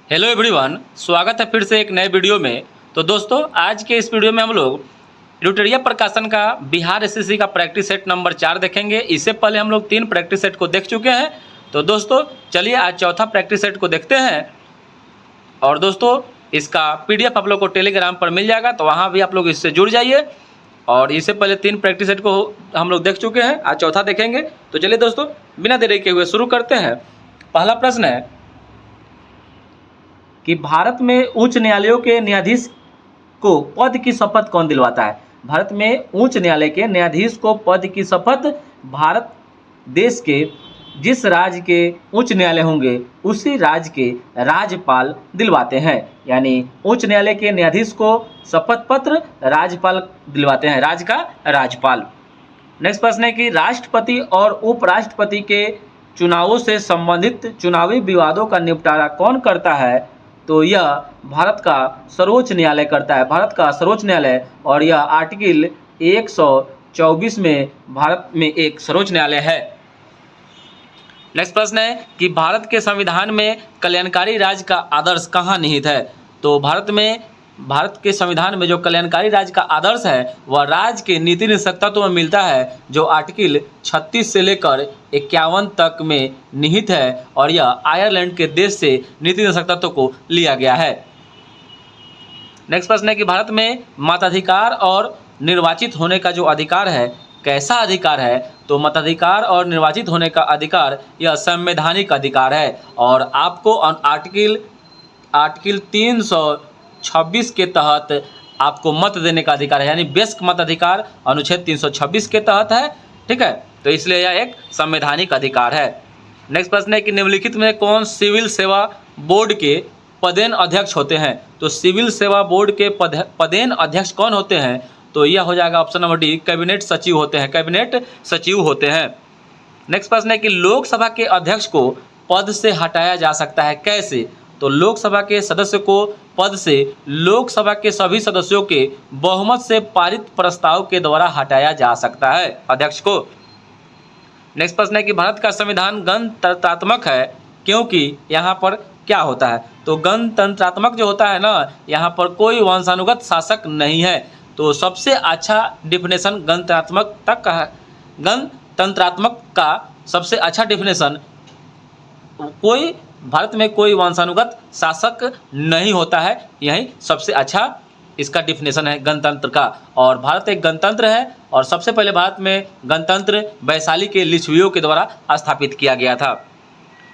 Hello everyone, स्वागत है फिर से एक नए वीडियो में। तो दोस्तों, आज के इस वीडियो में हम लोग लुटेरिया प्रकाशन का बिहार एसएससी का प्रैक्टिस सेट नंबर 4 देखेंगे। इससे पहले हम लोग 3 प्रैक्टिस सेट को देख चुके हैं। तो दोस्तों चलिए आज चौथा प्रैक्टिस सेट को देखते हैं। और दोस्तों इसका पीडीएफ आप लोग को टेलीग्राम पर मिल जाएगा, तो वहाँ भी आप लोग इससे जुड़ जाइए। और इससे पहले 3 प्रैक्टिस सेट को हम लोग देख चुके हैं, आज चौथा देखेंगे। तो चलिए दोस्तों बिना देरी के हुए शुरू करते हैं। पहला प्रश्न है कि भारत में उच्च न्यायालयों के न्यायाधीश को पद की शपथ कौन दिलवाता है। भारत में उच्च न्यायालय के न्यायाधीश को पद की शपथ भारत देश के जिस राज्य के उच्च न्यायालय होंगे उसी राज्य के राज्यपाल दिलवाते हैं। यानी उच्च न्यायालय के न्यायाधीश को शपथ पत्र राज्यपाल दिलवाते हैं, राज्य का राज्यपाल। नेक्स्ट प्रश्न है कि राष्ट्रपति और उपराष्ट्रपति के चुनावों से संबंधित चुनावी विवादों का निपटारा कौन करता है। तो यह भारत का सर्वोच्च न्यायालय करता है, भारत का सर्वोच्च न्यायालय। और यह आर्टिकल 124 में भारत में एक सर्वोच्च न्यायालय है। नेक्स्ट प्रश्न है कि भारत के संविधान में कल्याणकारी राज्य का आदर्श कहाँ निहित है। तो भारत के संविधान में जो कल्याणकारी राज्य का आदर्श है वह राज्य के नीति निषेध तत्व में मिलता है, जो आर्टिकल 36 से लेकर 51 तक में निहित है। और यह आयरलैंड के देश से नीति निषेध तत्व को लिया गया है। नेक्स्ट प्रश्न है कि भारत में मताधिकार और निर्वाचित होने का जो अधिकार है कैसा अधिकार है। तो मताधिकार और निर्वाचित होने का अधिकार यह संवैधानिक अधिकार है। और आपको आर्टिकल 326 के तहत आपको मत देने का अधिकार है, यानी बेस्क मताधिकार अनुच्छेद 326 के तहत है। ठीक है, तो इसलिए यह एक संवैधानिक अधिकार है। नेक्स्ट प्रश्न है कि निम्नलिखित में कौन सिविल सेवा बोर्ड के पदेन अध्यक्ष होते हैं। तो सिविल सेवा बोर्ड के पदेन अध्यक्ष कौन होते हैं। तो यह हो जाएगा ऑप्शन नंबर डी, कैबिनेट सचिव होते हैं, कैबिनेट सचिव होते हैं। नेक्स्ट प्रश्न है कि लोकसभा के अध्यक्ष को पद से हटाया जा सकता है कैसे। तो लोकसभा के सदस्य को पद से लोकसभा के सभी सदस्यों के बहुमत से पारित प्रस्ताव के द्वारा हटाया जा सकता है अध्यक्ष को। नेक्स्ट प्रश्न है कि भारत का संविधान गणतंत्रात्मक है क्योंकि यहाँ पर क्या होता है। तो गणतंत्रात्मक जो होता है ना, यहाँ पर कोई वंशानुगत शासक नहीं है। तो सबसे अच्छा डिफिनेशन गणतंत्रात्मक का सबसे अच्छा डिफिनेशन भारत में कोई वंशानुगत शासक नहीं होता है, यही सबसे अच्छा इसका डिफिनेशन है गणतंत्र का। और भारत एक गणतंत्र है और सबसे पहले भारत में गणतंत्र वैशाली के लिच्छवियों के द्वारा स्थापित किया गया था।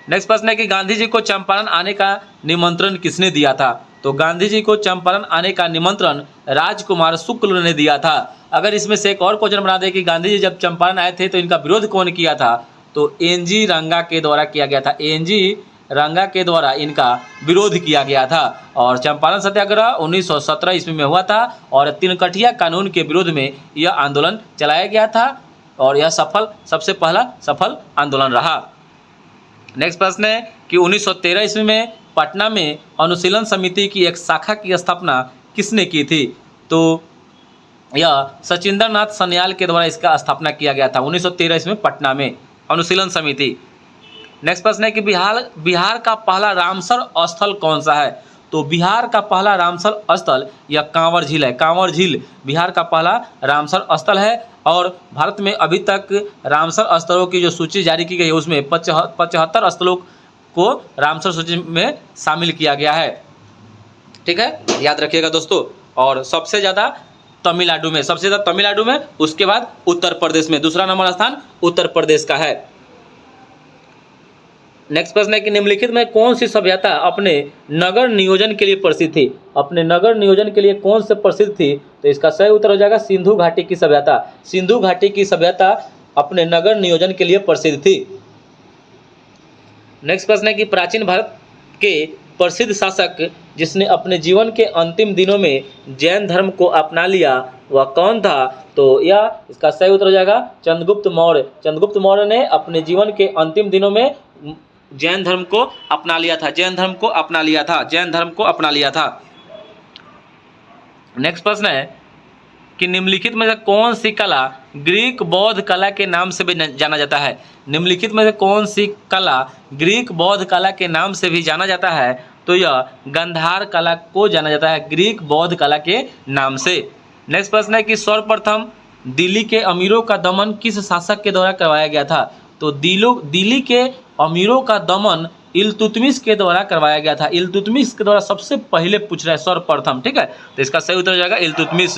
नेक्स्ट प्रश्न है कि गांधी जी को चंपारण आने का निमंत्रण किसने दिया था। तो गांधी जी को चंपारण आने का निमंत्रण राजकुमार शुक्ल ने दिया था। अगर इसमें से एक और क्वेश्चन बना दे कि गांधी जी जब चंपारण आए थे तो इनका विरोध कौन किया था। तो एनजी रंगा के द्वारा किया गया था, एनजी रंगा के द्वारा इनका विरोध किया गया था। और चंपारण सत्याग्रह 1917 ईस्वी में हुआ था और तिनकठिया कानून के विरोध में यह आंदोलन चलाया गया था और यह सबसे पहला सफल आंदोलन रहा। नेक्स्ट प्रश्न है कि 1913 ईस्वी में पटना में अनुशीलन समिति की एक शाखा की स्थापना किसने की थी। तो यह सचिंद्र नाथ सन्याल के द्वारा इसका स्थापना किया गया था 1913 ईस्वी में पटना में अनुशीलन समिति। नेक्स्ट प्रश्न है कि बिहार का पहला रामसर स्थल कौन सा है। तो बिहार का पहला रामसर स्थल यह कांवर झील है, कांवर झील बिहार का पहला रामसर स्थल है। और भारत में अभी तक रामसर स्थलों की जो सूची जारी की गई है उसमें 75 स्थलों को रामसर सूची में शामिल किया गया है। ठीक है, याद रखिएगा दोस्तों। और सबसे ज़्यादा तमिलनाडु में, उसके बाद उत्तर प्रदेश में, दूसरा नंबर स्थान उत्तर प्रदेश का है। नेक्स्ट प्रश्न है कि निम्नलिखित में कौन सी सभ्यता अपने नगर नियोजन के लिए प्रसिद्ध थी। अपने नगर नियोजन के लिए कौन से प्रसिद्ध थी। तो इसका सही उत्तर हो जाएगा सिंधु घाटी की सभ्यता। सिंधु घाटी की सभ्यता अपने नगर नियोजन के लिए प्रसिद्ध थी। नेक्स्ट प्रश्न है कि प्राचीन भारत के प्रसिद्ध शासक जिसने अपने जीवन के अंतिम दिनों में जैन धर्म को अपना लिया वह कौन था। तो यह इसका सही उत्तर हो जाएगा चंद्रगुप्त मौर्य। चंद्रगुप्त मौर्य ने अपने जीवन के अंतिम दिनों में जैन धर्म को अपना लिया था। नेक्स्ट प्रश्न है कि निम्नलिखित में से कौन सी कला ग्रीक बौद्ध कला के नाम से भी जाना जाता है। निम्नलिखित में से कौन सी कला ग्रीक बौद्ध कला के नाम से भी जाना जाता है। तो यह गांधार कला को जाना जाता है ग्रीक बौद्ध कला के नाम से। नेक्स्ट प्रश्न है कि सर्वप्रथम दिल्ली के अमीरों का दमन किस शासक के द्वारा करवाया गया था? तो दिल्ली के अमीरों का दमन इल्तुतमिश के द्वारा करवाया गया था। इल्तुतमिश के द्वारा सबसे पहले पूछ रहा है सर्वप्रथम, ठीक है, तो इसका सही उत्तर हो जाएगा इल्तुतमिश।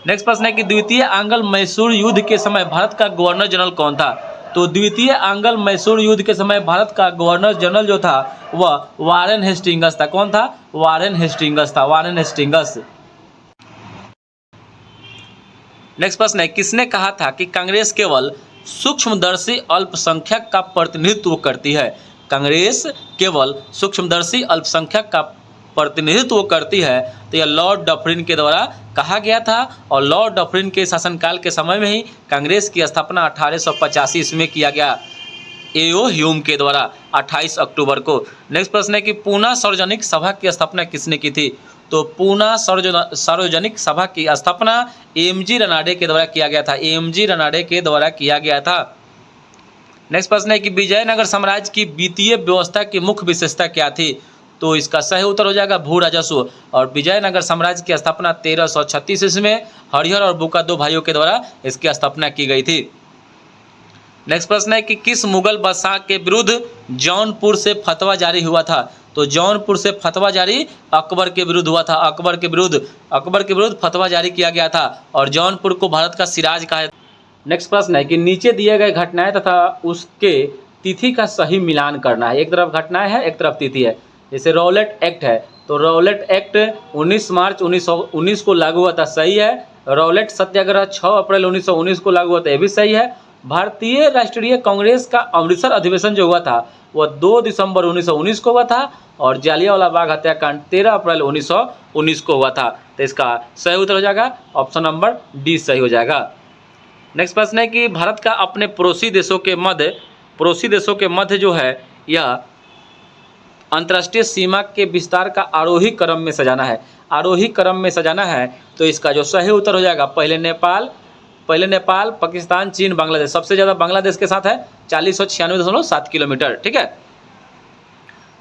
नेक्स्ट प्रश्न है कि द्वितीय आंग्ल मैसूर युद्ध के समय भारत का गवर्नर जनरल कौन था? तो द्वितीय आंग्ल मैसूर युद्ध के समय भारत का गवर्नर जनरल जो था वह वारेन हेस्टिंग्स था। कौन था? वारेन हेस्टिंग्स था, वारेन हेस्टिंग्स। नेक्स्ट प्रश्न है किसने कहा था कि कांग्रेस केवल सूक्ष्मदर्शी अल्पसंख्यक का प्रतिनिधित्व करती है? कांग्रेस केवल सूक्ष्मदर्शी अल्पसंख्यक का प्रतिनिधित्व करती है, तो यह लॉर्ड डफरिन के द्वारा कहा गया था और लॉर्ड डफरिन के शासनकाल के समय में ही कांग्रेस की स्थापना 1885 ईस्वी में किया गया एओ ह्यूम के द्वारा 28 अक्टूबर को। नेक्स्ट प्रश्न है कि पूना सार्वजनिक सभा की स्थापना किसने की थी? तो पूना सार्वजनिक सभा की स्थापना एमजी रनाडे के द्वारा किया गया था, एमजी रनाडे के द्वारा किया गया था। नेक्स्ट प्रश्न है कि विजयनगर साम्राज्य की वित्तीय व्यवस्था की मुख्य विशेषता क्या थी? तो इसका सही उत्तर हो जाएगा भू राजस्व। और विजयनगर साम्राज्य की स्थापना 1336 ईस्वी में हरिहर और बुका दो भाइयों के द्वारा इसकी स्थापना की गई थी। नेक्स्ट प्रश्न है कि किस मुगल बादशाह के विरुद्ध जौनपुर से फतवा जारी हुआ था? तो जौनपुर से फतवा जारी अकबर के विरुद्ध हुआ था, अकबर के विरुद्ध फतवा जारी किया गया था और जौनपुर को भारत का सिराज कहा है। नेक्स्ट प्रश्न है कि नीचे दिए गए घटनाएं तथा उसके तिथि का सही मिलान करना है। एक तरफ घटनाएं है, एक तरफ तिथि है। जैसे रॉलेट एक्ट है, तो रॉलेट एक्ट 19 मार्च 1919 को लागू हुआ था, सही है। रॉलेट सत्याग्रह 6 अप्रैल 1919 को लागू हुआ था, यह भी सही है। भारतीय राष्ट्रीय कांग्रेस का अमृतसर अधिवेशन जो हुआ था वह 2 दिसंबर 1919 को हुआ था और जालियांवाला बाग हत्याकांड 13 अप्रैल 1919 को हुआ था, तो इसका सही उत्तर हो जाएगा ऑप्शन नंबर डी सही हो जाएगा। नेक्स्ट प्रश्न है कि भारत का अपने पड़ोसी देशों के मध्य जो है यह अंतर्राष्ट्रीय सीमा के विस्तार का आरोही क्रम में सजाना है, आरोही क्रम में सजाना है, तो इसका जो सही उत्तर हो जाएगा पहले नेपाल, पाकिस्तान, चीन, बांग्लादेश। सबसे ज़्यादा बांग्लादेश के साथ है 4096.7 किलोमीटर, ठीक है।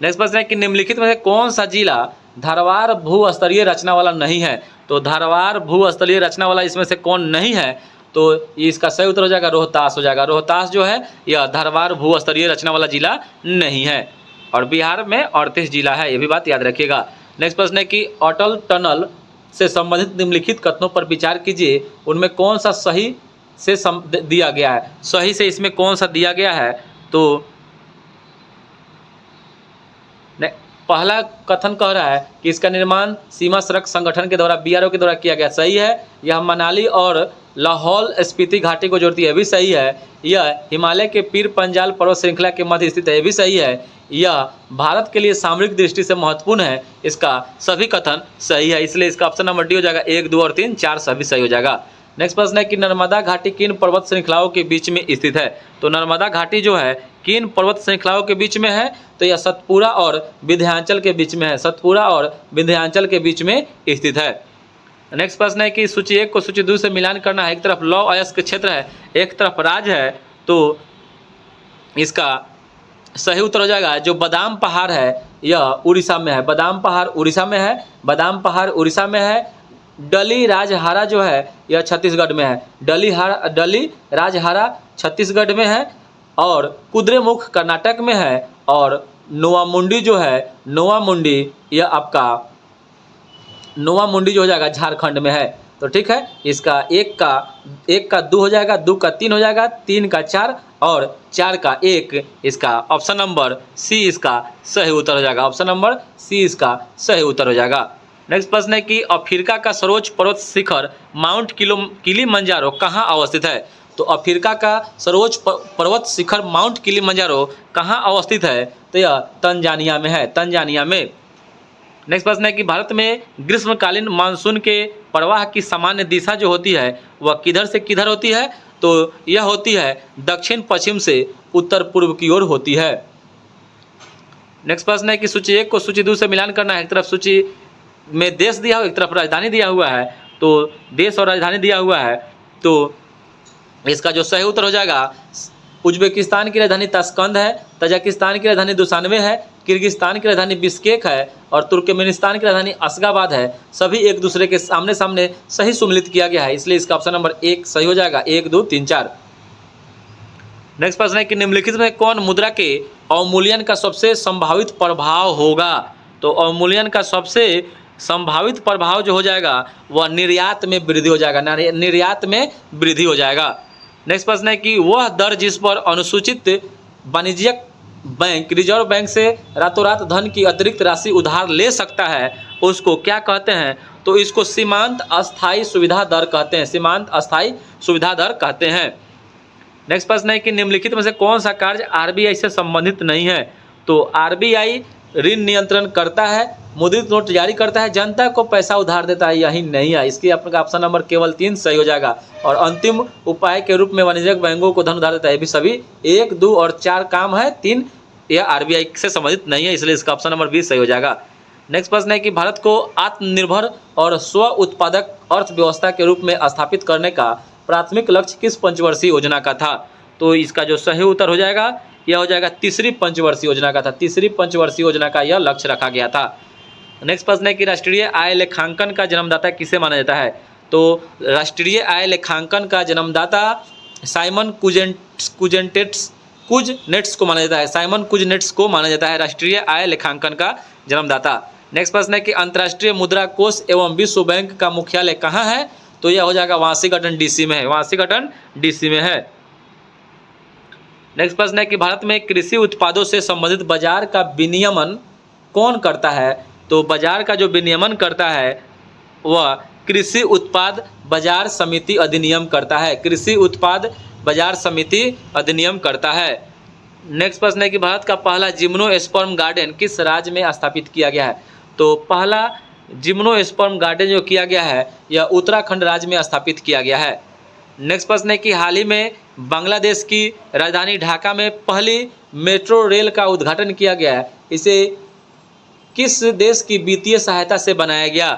नेक्स्ट प्रश्न है कि निम्नलिखित में से कौन सा जिला धारवाड़ भूस्तरीय रचना वाला नहीं है? तो धारवाड़ भूस्तरीय रचना वाला इसमें से कौन नहीं है? तो इसका सही उत्तर हो जाएगा रोहतास हो जाएगा। रोहतास जो है यह धारवाड़ भूस्तरीय रचना वाला जिला नहीं है और बिहार में 38 जिला है, ये भी बात याद रखिएगा। नेक्स्ट प्रश्न है कि अटल टनल से संबंधित निम्नलिखित कथनों पर विचार कीजिए, उनमें कौन सा सही से दिया गया है? सही से इसमें कौन सा दिया गया है? तो पहला कथन कह रहा है कि इसका निर्माण सीमा सड़क संगठन के द्वारा BRO के द्वारा किया गया, सही है। यह मनाली और लाहौल स्पीति घाटी को जोड़ती है, भी सही है। यह हिमालय के पीर पंजाल पर्वत श्रृंखला के मध्य स्थित है, भी सही है। यह भारत के लिए सामरिक दृष्टि से महत्वपूर्ण है, इसका सभी कथन सही है, इसलिए इसका ऑप्शन नंबर डी हो जाएगा। 1, 2 और 3, 4 सभी सही हो जाएगा। नेक्स्ट प्रश्न है कि नर्मदा घाटी किन पर्वत श्रृंखलाओं के बीच में स्थित है? तो नर्मदा घाटी जो है किन पर्वत श्रृंखलाओं के बीच में है? तो यह सतपुड़ा और विंध्याचल के बीच में है, सतपुड़ा और विंध्याचल के बीच में स्थित है। नेक्स्ट प्रश्न है कि सूची 1 को सूची 2 से मिलान करना है। एक तरफ लौ अयस्क क्षेत्र है, एक तरफ राज है, तो इसका सही उत्तर हो जाएगा जो बादाम पहाड़ है यह उड़ीसा में है, बादाम पहाड़ उड़ीसा में है, बादाम पहाड़ उड़ीसा में है। डली राजहारा जो है यह छत्तीसगढ़ में है, डली राजहारा छत्तीसगढ़ में है और कुद्रेमुख कर्नाटक में है और नोवामुंडी जो है नोवामुंडी यह आपका नोवामुंडी जो हो जाएगा झारखंड में है, तो ठीक है। इसका एक का 2 हो जाएगा, 2 का 3 हो जाएगा, 3 का 4 और 4 का 1, इसका ऑप्शन नंबर सी इसका सही उत्तर हो जाएगा, ऑप्शन नंबर सी इसका सही उत्तर हो जाएगा। नेक्स्ट प्रश्न है कि अफ्रीका का सर्वोच्च पर्वत शिखर माउंट किलिमंजारो कहाँ अवस्थित है? तो अफ्रीका का सर्वोच्च पर्वत शिखर माउंट किलिमंजारो कहाँ अवस्थित है? तो यह तंजानिया में है, तंजानिया में। नेक्स्ट प्रश्न है कि भारत में ग्रीष्मकालीन मानसून के प्रवाह की सामान्य दिशा जो होती है वह किधर से किधर होती है? तो यह होती है दक्षिण पश्चिम से उत्तर पूर्व की ओर होती है। नेक्स्ट प्रश्न है कि सूची 1 को सूची 2 से मिलान करना है। एक तरफ सूची में देश दिया हुआ, एक तरफ राजधानी दिया हुआ है, तो देश और राजधानी दिया हुआ है, तो इसका जो सही उत्तर हो जाएगा उज्बेकिस्तान की राजधानी ताशकंद है, तजाकिस्तान की राजधानी दुशानबे है, किर्गिस्तान की राजधानी बिश्केक है और तुर्कमेनिस्तान की राजधानी अशगाबाद है। सभी एक दूसरे के सामने सामने सही सुमेलित किया गया है, इसलिए इसका ऑप्शन नंबर 1 सही हो जाएगा। 1 2 3 4। नेक्स्ट प्रश्न है कि निम्नलिखित में कौन मुद्रा के अवमूल्यन का सबसे संभावित प्रभाव होगा? तो अवमूल्यन का सबसे संभावित प्रभाव जो हो जाएगा वह निर्यात में वृद्धि हो जाएगा, निर्यात में वृद्धि हो जाएगा। नेक्स्ट प्रश्न है कि वह दर जिस पर अनुसूचित वाणिज्यिक बैंक रिजर्व बैंक से रातों रात धन की अतिरिक्त राशि उधार ले सकता है उसको क्या कहते हैं? तो इसको सीमांत अस्थायी सुविधा दर कहते हैं, सीमांत अस्थायी सुविधा दर कहते हैं। नेक्स्ट प्रश्न है कि निम्नलिखित में से कौन सा कार्य आरबीआई से संबंधित नहीं है? तो आरबीआई ऋण नियंत्रण करता है, मुद्रित नोट जारी करता है, जनता को पैसा उधार देता है, यही नहीं है। इसके आपका ऑप्शन नंबर केवल 3 सही हो जाएगा। और अंतिम उपाय के रूप में वाणिज्यिक बैंकों को धन उधार देता है, ये भी सभी 1 2 और 4 काम है, 3 यह आरबीआई से संबंधित नहीं है, इसलिए इसका ऑप्शन नंबर 20 सही हो जाएगा। नेक्स्ट प्रश्न है कि भारत को आत्मनिर्भर और स्व उत्पादक अर्थव्यवस्था के रूप में स्थापित करने का प्राथमिक लक्ष्य किस पंचवर्षीय योजना का था? तो इसका जो सही उत्तर हो जाएगा यह हो जाएगा तीसरी पंचवर्षीय योजना का था, तीसरी पंचवर्षीय योजना का यह लक्ष्य रखा गया था। नेक्स्ट प्रश्न है कि राष्ट्रीय आय लेखांकन का जन्मदाता किसे माना जाता है? तो राष्ट्रीय आय लेखांकन का जन्मदाता साइमन कुजनेट्स को माना जाता है, साइमन कुजनेट्स को माना जाता है राष्ट्रीय आय लेखांकन का जन्मदाता। नेक्स्ट प्रश्न है कि अंतर्राष्ट्रीय मुद्रा कोष एवं विश्व बैंक का मुख्यालय कहाँ है? तो यह हो जाएगा वाशिंगटन डीसी में है, वाशिंगटन डीसी में है। नेक्स्ट प्रश्न है कि भारत में कृषि उत्पादों से संबंधित बाजार का विनियमन कौन करता है? तो बाजार का जो विनियमन करता है वह कृषि उत्पाद बाजार समिति अधिनियम करता है, कृषि उत्पाद बाजार समिति अधिनियम करता है। नेक्स्ट प्रश्न है कि भारत का पहला जिम्नोस्पर्म गार्डन किस राज्य में स्थापित किया गया है? तो पहला जिम्नोस्पर्म गार्डन जो किया गया है यह उत्तराखंड राज्य में स्थापित किया गया है। नेक्स्ट प्रश्न है कि हाल ही में बांग्लादेश की राजधानी ढाका में पहली मेट्रो रेल का उद्घाटन किया गया है, इसे किस देश की वित्तीय सहायता से बनाया गया?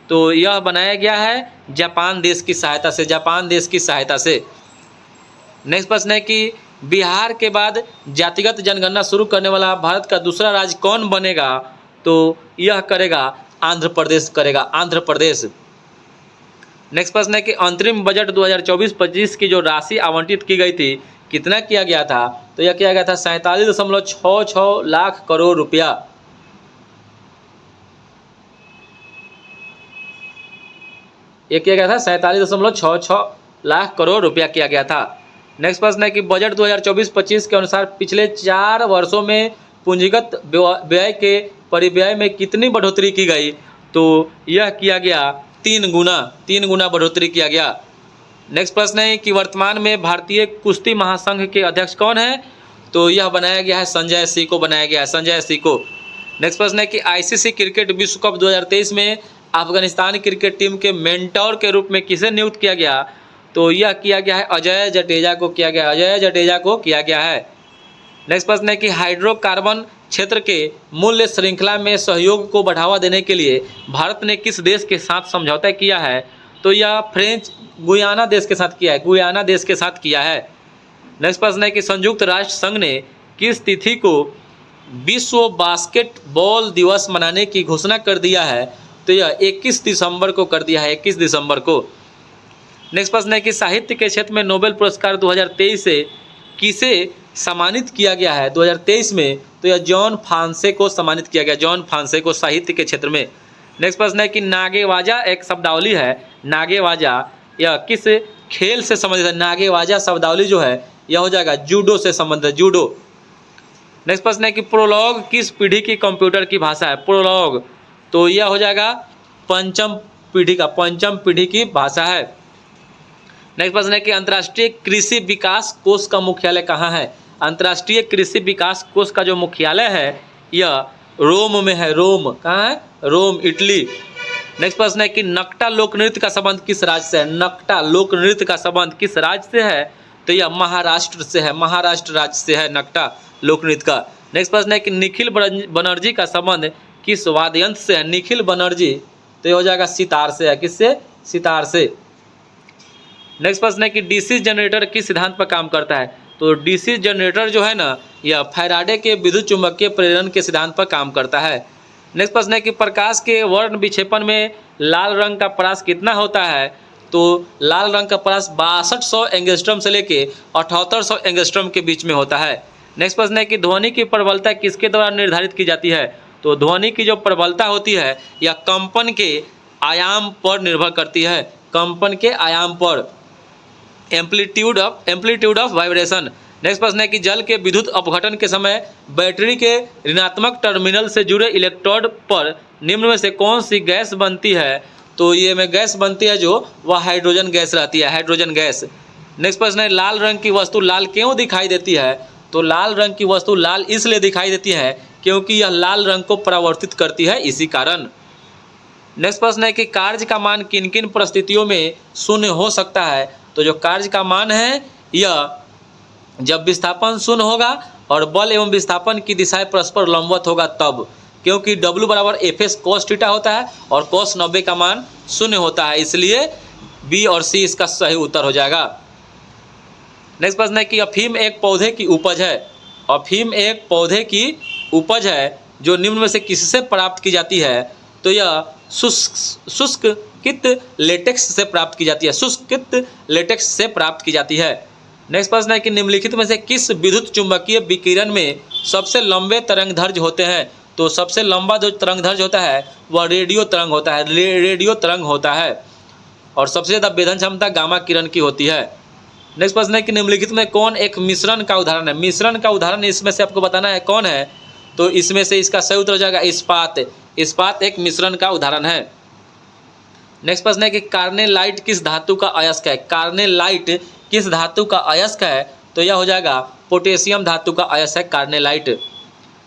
तो यह बनाया गया है जापान देश की सहायता से, जापान देश की सहायता से। नेक्स्ट प्रश्न है कि बिहार के बाद जातिगत जनगणना शुरू करने वाला भारत का दूसरा राज्य कौन बनेगा? तो यह करेगा आंध्र प्रदेश करेगा, आंध्र प्रदेश। नेक्स्ट प्रश्न है कि अंतरिम बजट 2024-25 की जो राशि आवंटित की गई थी कितना किया गया था? तो यह किया गया था 47.66 लाख करोड़ रुपया। यह किया गया था 47.66 लाख करोड़ रुपया किया गया था। नेक्स्ट प्रश्न है कि बजट 2024-25 के अनुसार पिछले 4 वर्षों में पूंजीगत व्यय के परिव्यय में कितनी बढ़ोतरी की गई? तो यह किया गया 3 गुना बढ़ोतरी किया गया। नेक्स्ट प्रश्न है कि वर्तमान में भारतीय कुश्ती महासंघ के अध्यक्ष कौन है? तो यह बनाया गया है संजय सिंह को बनाया गया है, संजय सिंह को। नेक्स्ट प्रश्न है कि आईसीसी क्रिकेट विश्व कप 2023 में अफगानिस्तान क्रिकेट टीम के मेंटोर के रूप में किसे नियुक्त किया गया? तो यह किया गया है अजय जडेजा को किया गया, अजय जडेजा को किया गया है। नेक्स्ट प्रश्न है कि हाइड्रोकार्बन क्षेत्र के मूल्य श्रृंखला में सहयोग को बढ़ावा देने के लिए भारत ने किस देश के साथ समझौता किया है? तो यह फ्रेंच गुयाना देश के साथ किया है, गुयाना देश के साथ किया है। नेक्स्ट प्रश्न है कि संयुक्त राष्ट्र संघ ने किस तिथि को विश्व बास्केटबॉल दिवस मनाने की घोषणा कर दिया है? तो यह 21 दिसंबर को कर दिया है, 21 दिसंबर को। नेक्स्ट प्रश्न है कि साहित्य के क्षेत्र में नोबेल पुरस्कार 2023 से किसे सम्मानित किया गया है 2023 में? तो यह जॉन फांसे को सम्मानित किया गया, जॉन फांसे को साहित्य के क्षेत्र में। नेक्स्ट प्रश्न है कि नागेवाजा एक शब्दावली है, नागेवाजा यह किस खेल से संबंधित है? नागेवाजा शब्दावली जो है यह हो जाएगा जूडो से संबंधित है, जूडो। नेक्स्ट प्रश्न है कि प्रोलॉग किस पीढ़ी की कंप्यूटर की भाषा है? प्रोलॉग तो यह हो जाएगा पंचम पीढ़ी की भाषा है। नेक्स्ट प्रश्न है कि अंतर्राष्ट्रीय कृषि विकास कोष का मुख्यालय कहाँ है? अंतर्राष्ट्रीय कृषि विकास कोष का जो मुख्यालय है यह रोम में है, रोम कहाँ है? रोम, इटली। नेक्स्ट प्रश्न है कि नकटा लोक नृत्य का संबंध किस राज्य से है? नकटा लोक नृत्य का संबंध किस राज्य से है? तो यह महाराष्ट्र से है, महाराष्ट्र राज्य से है नकटा लोक नृत्य का। नेक्स्ट प्रश्न है कि निखिल बनर्जी का संबंध किस वाद्य यंत्र से है? निखिल बनर्जी तो यह हो जाएगा सितार से है, किससे? सितार से। नेक्स्ट प्रश्न है कि डीसी जनरेटर किस सिद्धांत पर काम करता है? तो डीसी जनरेटर जो है ना, यह फैराडे के विद्युत चुम्बकीय प्रेरण के सिद्धांत पर काम करता है। नेक्स्ट प्रश्न है कि प्रकाश के वर्ण विक्षेपण में लाल रंग का परास कितना होता है? तो लाल रंग का परास 6200 एंगस्ट्रॉम से लेके 7800 एंगस्ट्रॉम के बीच में होता है। नेक्स्ट प्रश्न है कि ध्वनि की प्रबलता किसके द्वारा निर्धारित की जाती है? तो ध्वनि की जो प्रबलता होती है यह कंपन के आयाम पर निर्भर करती है, कंपन के आयाम पर, एम्पलीट्यूड ऑफ वाइब्रेशन। नेक्स्ट प्रश्न है कि जल के विद्युत अपघटन के समय बैटरी के ऋणात्मक टर्मिनल से जुड़े इलेक्ट्रोड पर निम्न में से कौन सी गैस बनती है? तो ये में गैस बनती है जो वह हाइड्रोजन गैस रहती है, हाइड्रोजन गैस। नेक्स्ट प्रश्न है लाल रंग की वस्तु लाल क्यों दिखाई देती है? तो लाल रंग की वस्तु लाल इसलिए दिखाई देती है क्योंकि यह लाल रंग को परावर्तित करती है, इसी कारण। नेक्स्ट प्रश्न है कि कार्य का मान किन किन परिस्थितियों में शून्य हो सकता है? तो जो कार्य का मान है यह जब विस्थापन शून्य होगा और बल एवं विस्थापन की दिशाएं परस्पर लंबवत होगा तब, क्योंकि W बराबर FS cos थीटा होता है और cos 90 का मान शून्य होता है, इसलिए B और C इसका सही उत्तर हो जाएगा। नेक्स्ट प्रश्न है कि अफीम एक पौधे की उपज है, अफीम एक पौधे की उपज है जो निम्न में से किससे प्राप्त की जाती है? तो यह शुष्कित लेटेक्स से प्राप्त की जाती है, शुष्कित लेटेक्स से प्राप्त की जाती है। नेक्स्ट प्रश्न है कि निम्नलिखित में से किस विद्युत चुम्बकीय विकिरण में सबसे लंबे तरंगदैर्घ्य होते हैं? तो सबसे लंबा जो तरंगदैर्घ्य होता है वह रेडियो तरंग होता है, रेडियो तरंग होता है, और सबसे ज़्यादा वेधन क्षमता गामा किरण की होती है। नेक्स्ट प्रश्न है कि निम्नलिखित में कौन एक मिश्रण का उदाहरण है? मिश्रण का उदाहरण इसमें से आपको बताना है कौन है? तो इसमें से इसका सही उत्तर हो जाएगा इस्पात। इस्पात एक मिश्रण का उदाहरण है। नेक्स्ट प्रश्न है कि कार्नेलाइट किस धातु का अयस्क है? कार्नेलाइट किस धातु का अयस्क है? तो यह हो जाएगा पोटेशियम धातु का अयस्क है कार्नेलाइट।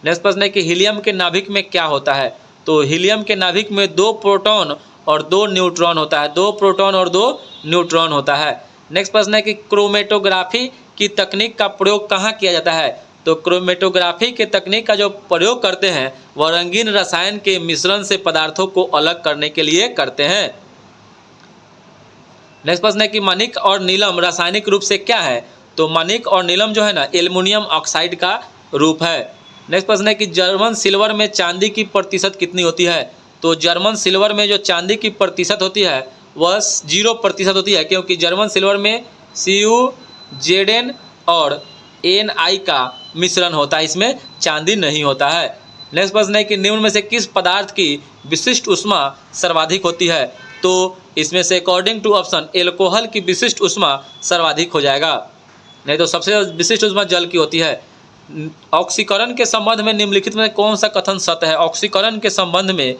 नेक्स्ट प्रश्न है कि हीलियम के नाभिक में क्या होता है? तो हीलियम के नाभिक में 2 प्रोटॉन और 2 न्यूट्रॉन होता है, 2 प्रोटॉन और 2 न्यूट्रॉन होता है। नेक्स्ट प्रश्न है कि क्रोमेटोग्राफी की तकनीक का प्रयोग कहाँ किया जाता है? तो क्रोमेटोग्राफी के तकनीक का जो प्रयोग करते हैं वह रंगीन रसायन के मिश्रण से पदार्थों को अलग करने के लिए करते हैं। नेक्स्ट प्रश्न है कि मणिक और नीलम रासायनिक रूप से क्या है? तो मणिक और नीलम जो है ना एल्युमिनियम ऑक्साइड का रूप है। नेक्स्ट प्रश्न है कि जर्मन सिल्वर में चांदी की प्रतिशत कितनी होती है? तो जर्मन सिल्वर में जो चांदी की प्रतिशत होती है वह 0% होती है, क्योंकि जर्मन सिल्वर में Cu, Zn और Ni का मिश्रण होता है, इसमें चांदी नहीं होता है। नेक्स्ट प्रश्न है कि निम्न में से किस पदार्थ की विशिष्ट ऊष्मा सर्वाधिक होती है? तो इसमें से अकॉर्डिंग टू ऑप्शन एल्कोहल की विशिष्ट ऊष्मा सर्वाधिक हो जाएगा, नहीं तो सबसे विशिष्ट ऊष्मा जल की होती है। ऑक्सीकरण के संबंध में निम्नलिखित में कौन सा कथन सत्य है? ऑक्सीकरण के संबंध में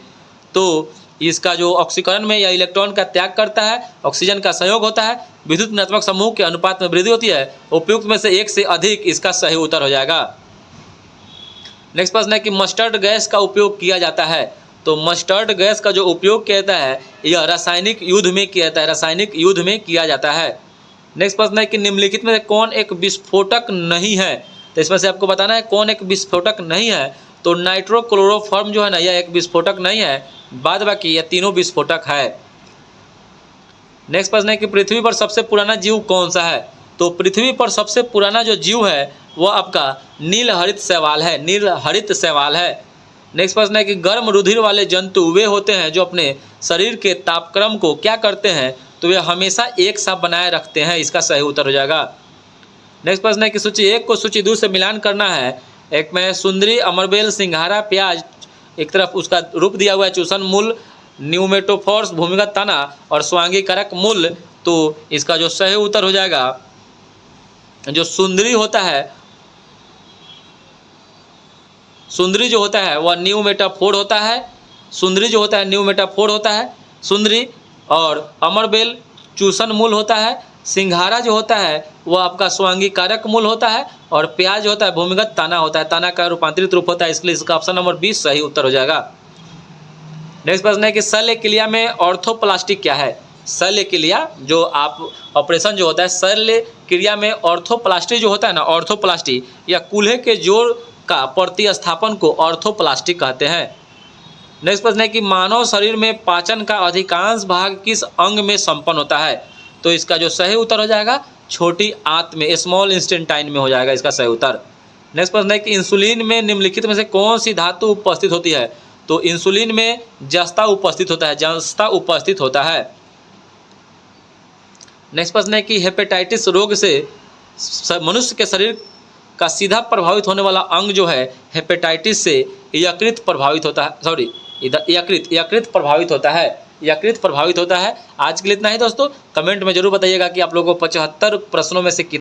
तो इसका जो ऑक्सीकरण में यह इलेक्ट्रॉन का त्याग करता है, ऑक्सीजन का सहयोग होता है, विद्युत ऋणात्मक समूह के अनुपात में वृद्धि होती है, उपयुक्त में से एक से अधिक इसका सही उत्तर हो जाएगा। नेक्स्ट प्रश्न है कि मस्टर्ड गैस का उपयोग किया जाता है। तो मस्टर्ड गैस का जो उपयोग किया जाता है यह रासायनिक युद्ध में किया जाता है, रासायनिक युद्ध में किया जाता है। नेक्स्ट प्रश्न है कि निम्नलिखित में कौन एक विस्फोटक नहीं है? तो इसमें से आपको बताना है कौन एक विस्फोटक नहीं है। तो नाइट्रोक्लोरोफॉर्म जो है ना यह एक विस्फोटक नहीं है, बाद बाकी ये तीनों विस्फोटक है। नेक्स्ट प्रश्न है कि पृथ्वी पर सबसे पुराना जीव कौन सा है? तो पृथ्वी पर सबसे पुराना जो जीव है वह आपका नीलहरित शैवाल है, नीलहरित शैवाल है। नेक्स्ट प्रश्न है कि गर्म रुधिर वाले जंतु वे होते हैं जो अपने शरीर के तापक्रम को क्या करते हैं? तो वे हमेशा एक सा बनाए रखते हैं, इसका सही उत्तर हो जाएगा। नेक्स्ट प्रश्न है कि सूची 1 को सूची 2 से मिलान करना है। एक में सुंदरी, अमरबेल, सिंघाड़ा, प्याज, एक तरफ उसका रूप दिया हुआ है चूषण मूल, न्यूमेटोफोर्स भूमिगत तना और स्वांगी कारक मूल। तो इसका जो सही उत्तर हो जाएगा जो सुंदरी होता है, सुंदरी जो होता है वह न्यूमेटाफोर होता है, सुंदरी जो होता है न्यूमेटाफोर होता है सुंदरी, और अमरबेल चूषण मूल होता है, सिंघाड़ा जो होता है वह आपका स्वांगी कारक मूल होता है, और प्याज जो होता है भूमिगत ताना होता है, ताना का रूपांतरित रूप होता है, इसलिए इसका ऑप्शन नंबर 20 सही उत्तर हो जाएगा। नेक्स्ट प्रश्न है कि शल्य क्रिया में ऑर्थोप्लास्टी क्या है? शल्य क्रिया जो आप ऑपरेशन जो होता है शल्य क्रिया में ऑर्थोप्लास्टी जो होता है ना, ऑर्थोप्लास्टी या कूल्हे के जोड़ का प्रतिस्थापन को ऑर्थोप्लास्टी कहते हैं। नेक्स्ट प्रश्न है कि मानव शरीर में पाचन का अधिकांश भाग किस अंग में संपन्न होता है? तो इसका जो सही उत्तर हो जाएगा छोटी आंत में, स्मॉल इंस्टेंटाइन में हो जाएगा इसका सही उत्तर। नेक्स्ट प्रश्न है कि इंसुलिन में निम्नलिखित में से कौन सी धातु उपस्थित होती है? तो इंसुलिन में जस्ता उपस्थित होता है, जस्ता उपस्थित होता है। नेक्स्ट प्रश्न है कि हेपेटाइटिस रोग से मनुष्य के शरीर का सीधा प्रभावित होने वाला अंग जो है हेपेटाइटिस से यकृत प्रभावित होता है, सॉरी यकृत प्रभावित होता है, यकृत प्रभावित होता है। आज के लिए इतना ही दोस्तों। कमेंट में जरूर बताइएगा कि आप लोगों को 75 प्रश्नों में से